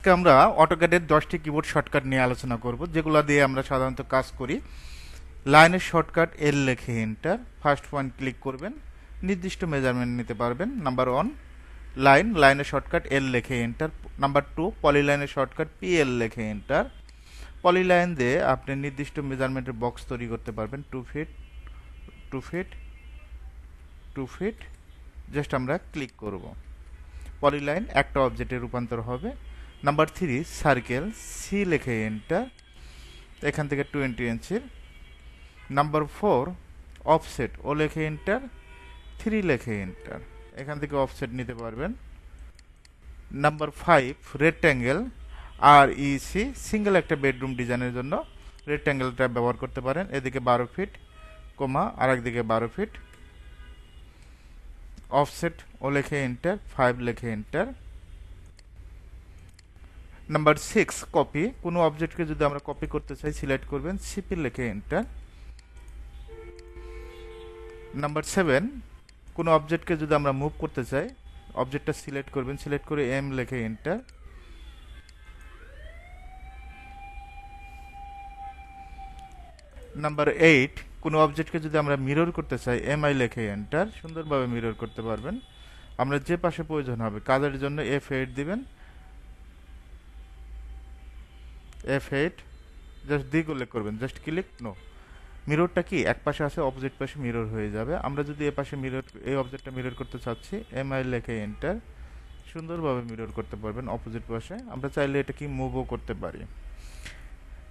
আজকে আমরা অটোক্যাডের 10টি কিবোর্ড শর্টকাট নিয়ে আলোচনা করব, যেগুলো দিয়ে আমরা সাধারণত কাজ করি। লাইনের শর্টকাট এল লিখে এন্টার, ফার্স্ট পয়েন্ট ক্লিক করবেন, নির্দিষ্ট মেজারমেন্ট নিতে পারবেন। নাম্বার 1 লাইনের শর্টকাট এল লিখে এন্টার। নাম্বার 2 পলিলাইনের শর্টকাট পিএল লিখে এন্টার। পলিলাইন দিয়ে আপনি নির্দিষ্ট মেজারমেন্টের বক্স তৈরি করতে পারবেন, 2 ফিট 2 ফিট 2 ফিট। জাস্ট আমরা ক্লিক করব, পলিলাইন একটা অবজেক্টে রূপান্তর হবে। নাম্বার 3 সার্কেল, সি লিখে এন্টার, এখান থেকে 20 ইঞ্চির। নাম্বার 4 অফসেট, ও লিখে এন্টার, 3 লিখে এন্টার, এখান থেকে অফসেট নিতে পারবেন। নাম্বার 5 রেক্ট্যাঙ্গেল, আর ইসি, সিঙ্গেল একটা বেডরুম ডিজাইনের জন্য রেক্ট্যাঙ্গেলটা ব্যবহার করতে পারেন। এদিকে 12 ফিট কোমা, আর একদিকে 12 ফিট। অফসেট, ও লিখে এন্টার, 5 লিখে এন্টার। নাম্বার 6 কপি, কোনো অবজেক্টকে যদি আমরা কপি করতে চাই সিলেক্ট করবেন, সিপি লিখে এন্টার। নাম্বার 7 কোনো অবজেক্টকে যদি আমরা মুভ করতে চাই, অবজেক্টটা সিলেক্ট করবেন, সিলেক্ট করে এম লিখে এন্টার। নাম্বার 8 কোনো অবজেক্টকে যদি আমরা মিরর করতে চাই, এমআই লিখে এন্টার, সুন্দরভাবে মিরর করতে পারবেন। আমরা যে পাশে প্রয়োজন হবে কাজের জন্য F8 দিবেন, F8 জাস্ট দিয়ে উল্লেখ করবেন, জাস্ট ক্লিক নো। মিররটা কি এক পাশে আছে, অপোজিট পাশে মিরর হয়ে যাবে। আমরা যদি এ পাশে মিরর, এই অবজেক্টটা মিরর করতে চাচ্ছি, এমআই লিখে এন্টার, সুন্দরভাবে মিরর করতে পারবেন অপোজিট পাশে। আমরা চাইলে এটা কি মুভও করতে পারি।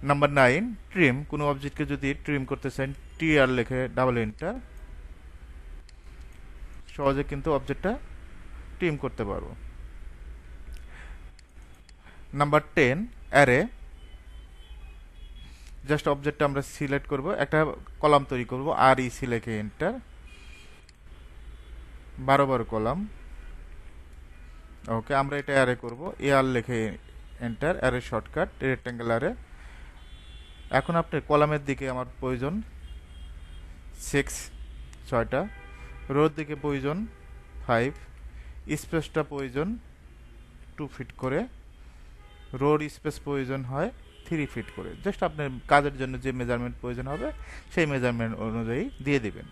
নাম্বার 9 ট্রিম, কোনো অবজেক্টকে যদি ট্রিম করতে চান, টিআর লিখে ডাবল এন্টার, সহজে কিন্তু অবজেক্টটা ট্রিম করতে পারবো। নাম্বার 10 অ্যারে, জাস্ট অবজেক্টটা আমরা সিলেক্ট করব, একটা কলাম তৈরি করব, আর ইসি লিখে এন্টার, 12 কলাম। ওকে, আমরা এটা অ্যারে করব, এআর লিখে enter, array shortcut rectangle array. এখন আপনার কলামের দিকে আমার প্রয়োজন 6টা, রোর দিকে প্রয়োজন 5, স্পেসটা প্রয়োজন 2 ফিট করে, রোর স্পেস প্রয়োজন হয় 3 ফিট করে। জাস্ট আপনার কাজের জন্য যে মেজারমেন্ট প্রয়োজন হবে সেই মেজারমেন্ট অনুযায়ী দিয়ে দিবেন।